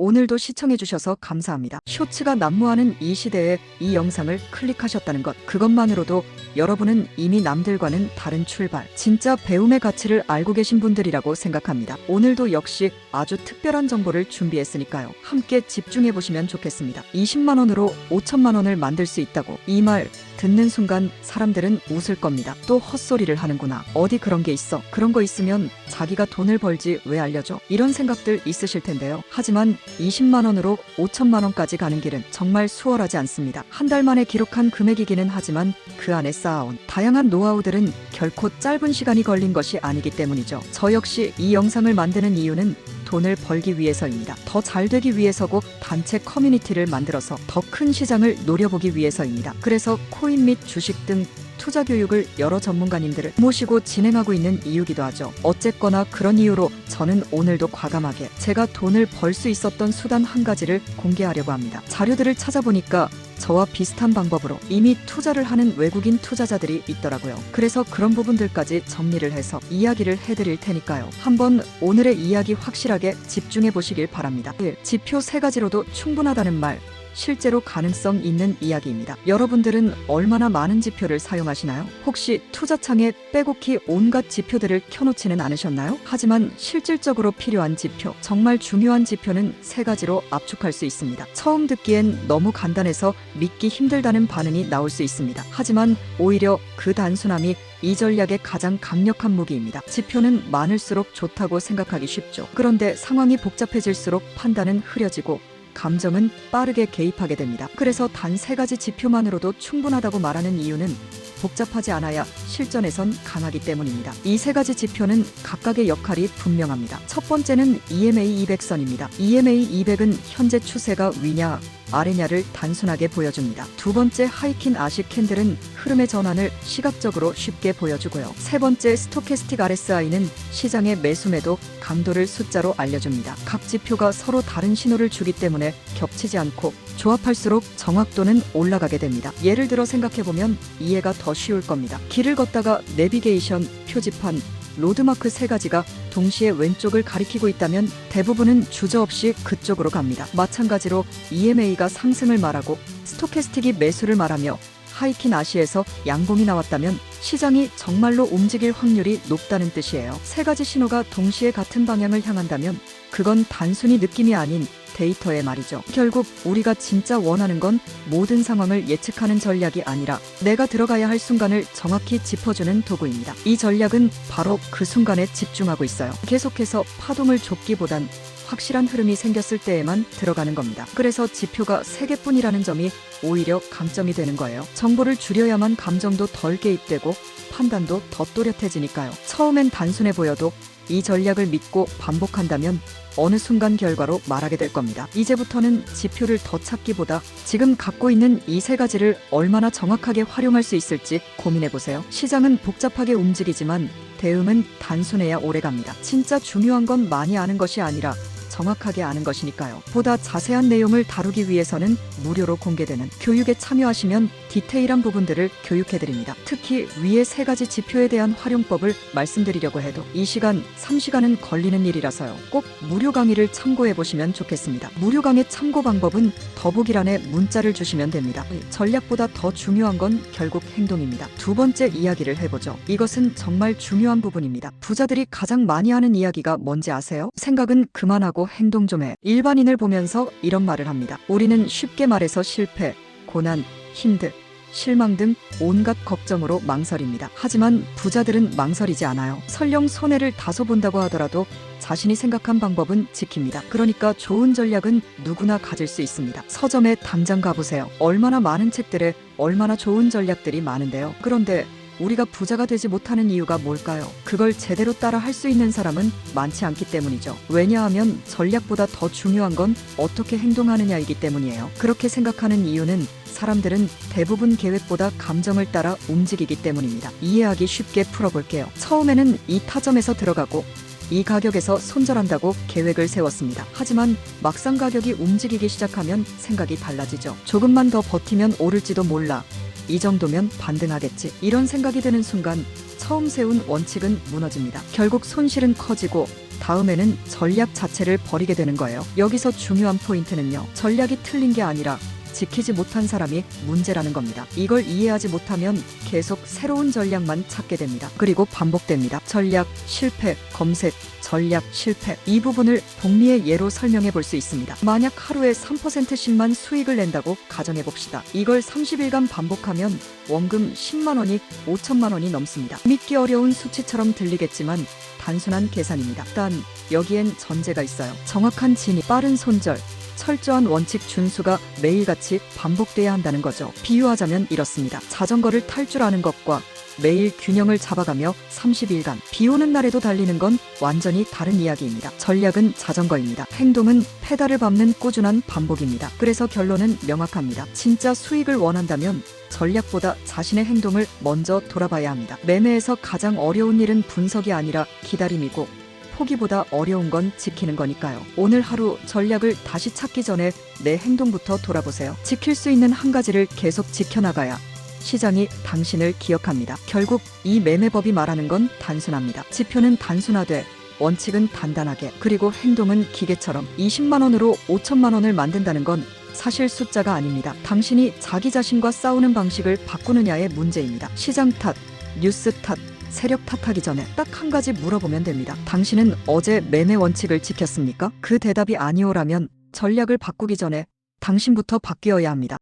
오늘도 시청해주셔서 감사합니다. 쇼츠가 난무하는 이 시대에 이 영상을 클릭하셨다는 것, 그것만으로도 여러분은 이미 남들과는 다른 출발, 진짜 배움의 가치를 알고 계신 분들이라고 생각합니다. 오늘도 역시 아주 특별한 정보를 준비했으니까요. 함께 집중해보시면 좋겠습니다. 20만 원으로 5천만 원을 만들 수 있다고, 이 말 듣는 순간 사람들은 웃을 겁니다. 또 헛소리를 하는구나. 어디 그런 게 있어. 그런 거 있으면 자기가 돈을 벌지 왜 알려줘. 이런 생각들 있으실 텐데요. 하지만 20만 원으로 5천만 원까지 가는 길은 정말 수월하지 않습니다. 한 달 만에 기록한 금액이기는 하지만 그 안에 쌓아온 다양한 노하우들은 결코 짧은 시간이 걸린 것이 아니기 때문이죠. 저 역시 이 영상을 만드는 이유는 돈을 벌기 위해서입니다. 더 잘 되기 위해서고 단체 커뮤니티를 만들어서 더 큰 시장을 노려보기 위해서입니다. 그래서 코인 및 주식 등 투자 교육을 여러 전문가님들을 모시고 진행하고 있는 이유기도 하죠. 어쨌거나 그런 이유로 저는 오늘도 과감하게 제가 돈을 벌 수 있었던 수단 한 가지를 공개하려고 합니다. 자료들을 찾아보니까 저와 비슷한 방법으로 이미 투자를 하는 외국인 투자자들이 있더라고요. 그래서 그런 부분들까지 정리를 해서 이야기를 해드릴 테니까요. 한번 오늘의 이야기 확실하게 집중해 보시길 바랍니다. 1. 지표 3가지로도 충분하다는 말. 실제로 가능성 있는 이야기입니다. 여러분들은 얼마나 많은 지표를 사용하시나요? 혹시 투자창에 빼곡히 온갖 지표들을 켜놓지는 않으셨나요? 하지만 실질적으로 필요한 지표, 정말 중요한 지표는 3가지로 압축할 수 있습니다. 처음 듣기엔 너무 간단해서 믿기 힘들다는 반응이 나올 수 있습니다. 하지만 오히려 그 단순함이 이 전략의 가장 강력한 무기입니다. 지표는 많을수록 좋다고 생각하기 쉽죠. 그런데 상황이 복잡해질수록 판단은 흐려지고 감정은 빠르게 개입하게 됩니다. 그래서 단 3가지 지표만으로도 충분하다고 말하는 이유는 복잡하지 않아야 실전에선 강하기 때문입니다. 이 3가지 지표는 각각의 역할이 분명합니다. 첫 번째는 EMA 200선입니다. EMA 200은 현재 추세가 위냐 아래냐를 단순하게 보여줍니다. 두 번째 하이킨 아시 캔들은 흐름의 전환을 시각적으로 쉽게 보여주고요. 세 번째 스토캐스틱 RSI는 시장의 매수매도 강도를 숫자로 알려줍니다. 각 지표가 서로 다른 신호를 주기 때문에 겹치지 않고 조합할수록 정확도는 올라가게 됩니다. 예를 들어 생각해보면 이해가 더 쉬울 겁니다. 길을 걷다가 내비게이션, 표지판, 로드마크 3가지가 동시에 왼쪽을 가리키고 있다면 대부분은 주저없이 그쪽으로 갑니다. 마찬가지로 EMA가 상승을 말하고 스토캐스틱이 매수를 말하며 하이킨 아시에서 양봉이 나왔다면 시장이 정말로 움직일 확률이 높다는 뜻이에요. 3가지 신호가 동시에 같은 방향을 향한다면 그건 단순히 느낌이 아닌 데이터의 말이죠. 결국 우리가 진짜 원하는 건 모든 상황을 예측하는 전략이 아니라 내가 들어가야 할 순간을 정확히 짚어주는 도구입니다. 이 전략은 바로 그 순간에 집중하고 있어요. 계속해서 파동을 좁기보단 확실한 흐름이 생겼을 때에만 들어가는 겁니다. 그래서 지표가 3개뿐이라는 점이 오히려 강점이 되는 거예요. 정보를 줄여야만 감정도 덜 개입되고 판단도 더 또렷해지니까요. 처음엔 단순해 보여도 이 전략을 믿고 반복한다면 어느 순간 결과로 말하게 될 겁니다. 이제부터는 지표를 더 찾기보다 지금 갖고 있는 이 3가지를 얼마나 정확하게 활용할 수 있을지 고민해보세요. 시장은 복잡하게 움직이지만 대응은 단순해야 오래갑니다. 진짜 중요한 건 많이 아는 것이 아니라 정확하게 아는 것이니까요. 보다 자세한 내용을 다루기 위해서는 무료로 공개되는 교육에 참여하시면 디테일한 부분들을 교육해드립니다. 특히 위의 3가지 지표에 대한 활용법을 말씀드리려고 해도 2시간, 3시간은 걸리는 일이라서요. 꼭 무료 강의를 참고해보시면 좋겠습니다. 무료 강의 참고 방법은 더보기란에 문자를 주시면 됩니다. 전략보다 더 중요한 건 결국 행동입니다. 두 번째 이야기를 해보죠. 이것은 정말 중요한 부분입니다. 부자들이 가장 많이 하는 이야기가 뭔지 아세요? 생각은 그만하고 행동 좀 해. 일반인을 보면서 이런 말을 합니다. 우리는 쉽게 말해서 실패, 고난, 힘듦, 실망 등 온갖 걱정으로 망설입니다. 하지만 부자들은 망설이지 않아요. 설령 손해를 다소 본다고 하더라도 자신이 생각한 방법은 지킵니다. 그러니까 좋은 전략은 누구나 가질 수 있습니다. 서점에 당장 가보세요. 얼마나 많은 책들에 얼마나 좋은 전략들이 많은데요. 그런데 우리가 부자가 되지 못하는 이유가 뭘까요? 그걸 제대로 따라 할 수 있는 사람은 많지 않기 때문이죠. 왜냐하면 전략보다 더 중요한 건 어떻게 행동하느냐이기 때문이에요. 그렇게 생각하는 이유는 사람들은 대부분 계획보다 감정을 따라 움직이기 때문입니다. 이해하기 쉽게 풀어볼게요. 처음에는 이 타점에서 들어가고 이 가격에서 손절한다고 계획을 세웠습니다. 하지만 막상 가격이 움직이기 시작하면 생각이 달라지죠. 조금만 더 버티면 오를지도 몰라. 이 정도면 반등하겠지. 이런 생각이 드는 순간 처음 세운 원칙은 무너집니다. 결국 손실은 커지고 다음에는 전략 자체를 버리게 되는 거예요. 여기서 중요한 포인트는요. 전략이 틀린 게 아니라 지키지 못한 사람이 문제라는 겁니다. 이걸 이해하지 못하면 계속 새로운 전략만 찾게 됩니다. 그리고 반복됩니다. 전략, 실패, 검색, 전략, 실패. 이 부분을 복리의 예로 설명해 볼 수 있습니다. 만약 하루에 3%씩만 수익을 낸다고 가정해 봅시다. 이걸 30일간 반복하면 원금 10만 원이 5천만 원이 넘습니다. 믿기 어려운 수치처럼 들리겠지만 단순한 계산입니다. 단 여기엔 전제가 있어요. 정확한 진입, 빠른 손절, 철저한 원칙 준수가 매일같이 반복돼야 한다는 거죠. 비유하자면 이렇습니다. 자전거를 탈 줄 아는 것과 매일 균형을 잡아가며 30일간 비 오는 날에도 달리는 건 완전히 다른 이야기입니다. 전략은 자전거입니다. 행동은 페달을 밟는 꾸준한 반복입니다. 그래서 결론은 명확합니다. 진짜 수익을 원한다면 전략보다 자신의 행동을 먼저 돌아봐야 합니다. 매매에서 가장 어려운 일은 분석이 아니라 기다림이고 포기보다 어려운 건 지키는 거니까요. 오늘 하루 전략을 다시 찾기 전에 내 행동부터 돌아보세요. 지킬 수 있는 한 가지를 계속 지켜나가야 시장이 당신을 기억합니다. 결국 이 매매법이 말하는 건 단순합니다. 지표는 단순화돼 원칙은 단단하게, 그리고 행동은 기계처럼. 20만 원으로 5천만 원을 만든다는 건 사실 숫자가 아닙니다. 당신이 자기 자신과 싸우는 방식을 바꾸느냐의 문제입니다. 시장 탓, 뉴스 탓, 세력 탓하기 전에 딱 한 가지 물어보면 됩니다. 당신은 어제 매매 원칙을 지켰습니까? 그 대답이 아니오라면 전략을 바꾸기 전에 당신부터 바뀌어야 합니다.